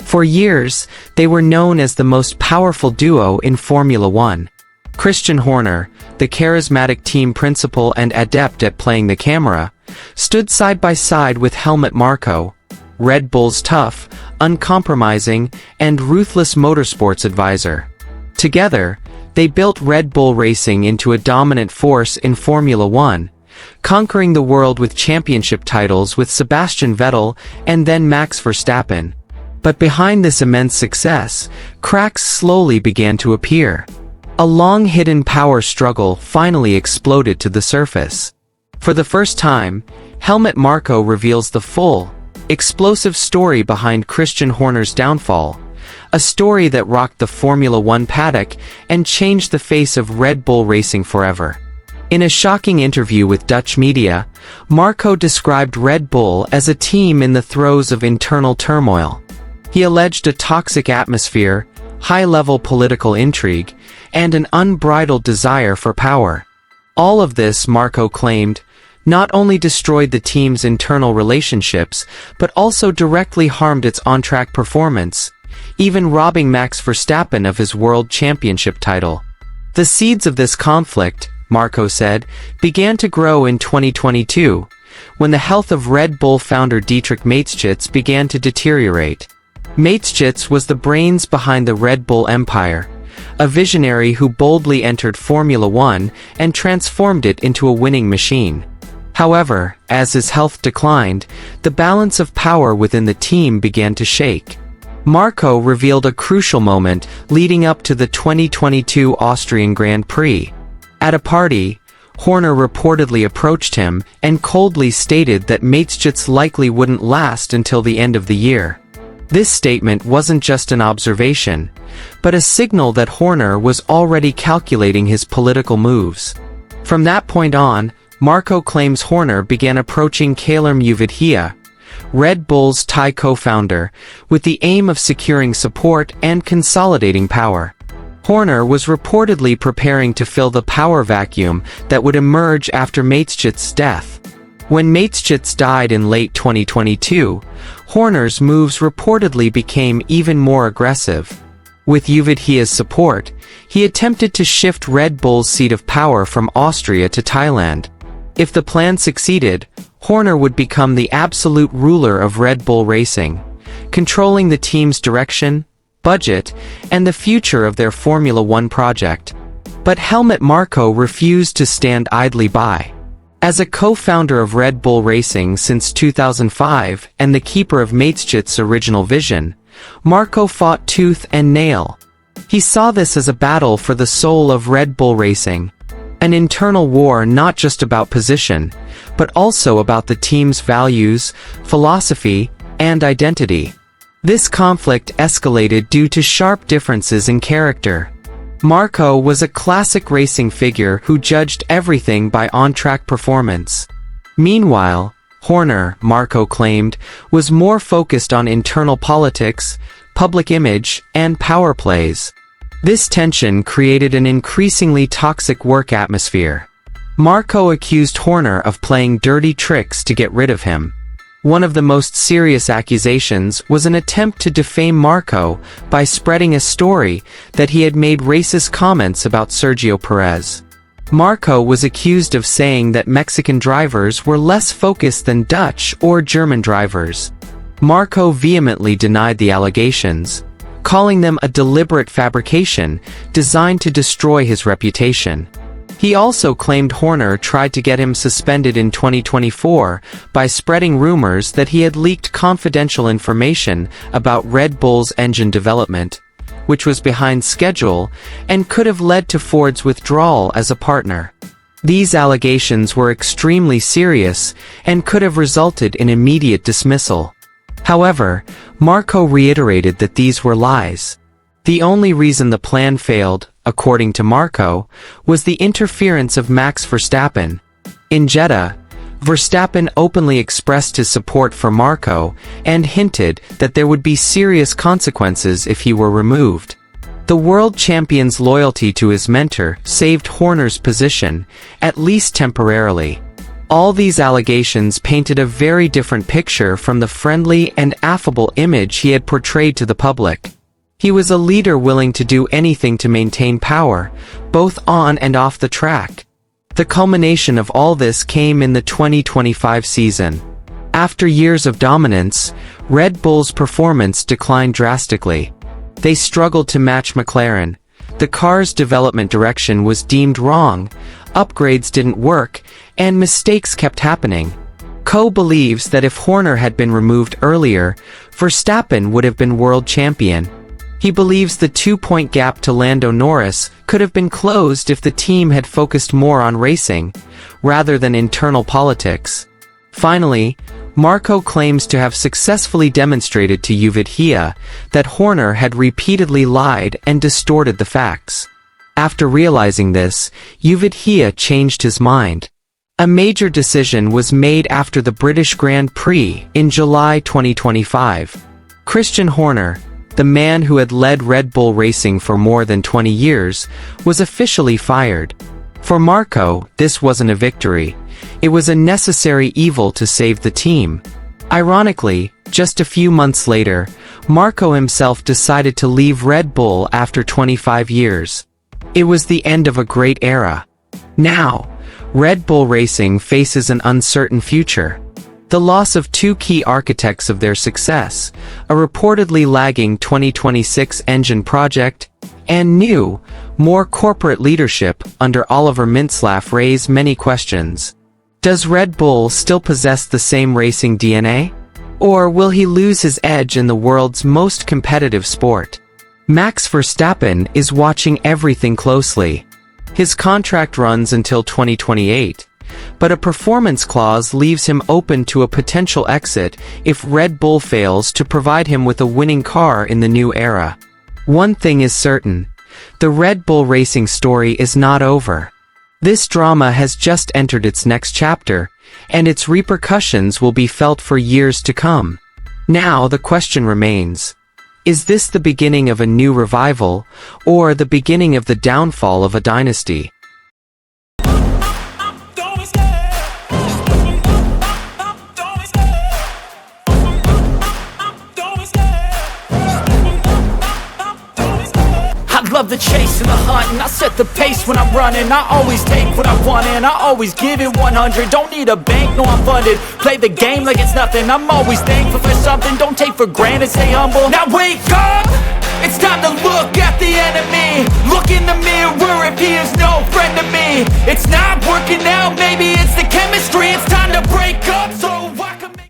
For years, they were known as the most powerful duo in Formula One. Christian Horner, the charismatic team principal and adept at playing the camera, stood side by side with Helmut Marko, Red Bull's tough, uncompromising, and ruthless motorsports advisor. Together, they built Red Bull Racing into a dominant force in Formula One, conquering the world with championship titles with Sebastian Vettel and then Max Verstappen. But behind this immense success, cracks slowly began to appear. A long-hidden power struggle finally exploded to the surface. For the first time, Helmut Marko reveals the full, explosive story behind Christian Horner's downfall, a story that rocked the Formula One paddock and changed the face of Red Bull Racing forever. In a shocking interview with Dutch media, Marko described Red Bull as a team in the throes of internal turmoil. He alleged a toxic atmosphere, high-level political intrigue, and an unbridled desire for power. All of this, Marko claimed, not only destroyed the team's internal relationships, but also directly harmed its on-track performance, even robbing Max Verstappen of his world championship title. The seeds of this conflict, Marko said, began to grow in 2022, when the health of Red Bull founder Dietrich Mateschitz began to deteriorate. Mateschitz was the brains behind the Red Bull empire, a visionary who boldly entered Formula One and transformed it into a winning machine. However, as his health declined, the balance of power within the team began to shake. Marko revealed a crucial moment leading up to the 2022 Austrian Grand Prix. At a party, Horner reportedly approached him and coldly stated that Mateschitz likely wouldn't last until the end of the year. This statement wasn't just an observation, but a signal that Horner was already calculating his political moves. From that point on, Marko claims Horner began approaching Helmut Marko, Red Bull's Thai co-founder, with the aim of securing support and consolidating power. Horner was reportedly preparing to fill the power vacuum that would emerge after Mateschitz's death. When Mateschitz died in late 2022, Horner's moves reportedly became even more aggressive. With Marko's support, he attempted to shift Red Bull's seat of power from Austria to Thailand. If the plan succeeded, Horner would become the absolute ruler of Red Bull Racing, controlling the team's direction, budget, and the future of their Formula One project. But Helmut Marko refused to stand idly by. As a co-founder of Red Bull Racing since 2005 and the keeper of Mateschitz's original vision, Marko fought tooth and nail. He saw this as a battle for the soul of Red Bull Racing, an internal war not just about position, but also about the team's values, philosophy, and identity. This conflict escalated due to sharp differences in character. Marko was a classic racing figure who judged everything by on-track performance. Meanwhile, Horner, Marko claimed, was more focused on internal politics, public image, and power plays. This tension created an increasingly toxic work atmosphere. Marko accused Horner of playing dirty tricks to get rid of him. One of the most serious accusations was an attempt to defame Marko by spreading a story that he had made racist comments about Sergio Perez. Marko was accused of saying that Mexican drivers were less focused than Dutch or German drivers. Marko vehemently denied the allegations, calling them a deliberate fabrication designed to destroy his reputation. He also claimed Horner tried to get him suspended in 2024 by spreading rumors that he had leaked confidential information about Red Bull's engine development, which was behind schedule and could have led to Ford's withdrawal as a partner. These allegations were extremely serious and could have resulted in immediate dismissal. However, Marko reiterated that these were lies. The only reason the plan failed, according to Marko, was the interference of Max Verstappen. In Jeddah, Verstappen openly expressed his support for Marko and hinted that there would be serious consequences if he were removed. The world champion's loyalty to his mentor saved Horner's position, at least temporarily. All these allegations painted a very different picture from the friendly and affable image he had portrayed to the public. He was a leader willing to do anything to maintain power, both on and off the track. The culmination of all this came in the 2025 season. After years of dominance, Red Bull's performance declined drastically. They struggled to match McLaren. The car's development direction was deemed wrong, upgrades didn't work, and mistakes kept happening. Coe believes that if Horner had been removed earlier, Verstappen would have been world champion. He believes the 2-point gap to Lando Norris could have been closed if the team had focused more on racing, rather than internal politics. Finally, Marko claims to have successfully demonstrated to Juventus that Horner had repeatedly lied and distorted the facts. After realizing this, Juventus changed his mind. A major decision was made after the British Grand Prix in July 2025. Christian Horner, the man who had led Red Bull Racing for more than 20 years, was officially fired. For Marko, this wasn't a victory. It was a necessary evil to save the team. Ironically, just a few months later, Marko himself decided to leave Red Bull after 25 years. It was the end of a great era. Now, Red Bull Racing faces an uncertain future. The loss of two key architects of their success, a reportedly lagging 2026 engine project, and new, more corporate leadership under Oliver Mintzlaff raise many questions. Does Red Bull still possess the same racing DNA? Or will he lose his edge in the world's most competitive sport? Max Verstappen is watching everything closely. His contract runs until 2028, but a performance clause leaves him open to a potential exit if Red Bull fails to provide him with a winning car in the new era. One thing is certain: the Red Bull Racing story is not over. This drama has just entered its next chapter, and its repercussions will be felt for years to come. Now the question remains: is this the beginning of a new revival, or the beginning of the downfall of a dynasty? Love the chase and the hunt, and I set the pace when I'm running. I always take what I want and I always give it 100. Don't need a bank, no I'm funded. Play the game like it's nothing. I'm always thankful for something. Don't take for granted, stay humble. Now wake up! It's time to look at the enemy. Look in the mirror if he is no friend to me. It's not working out.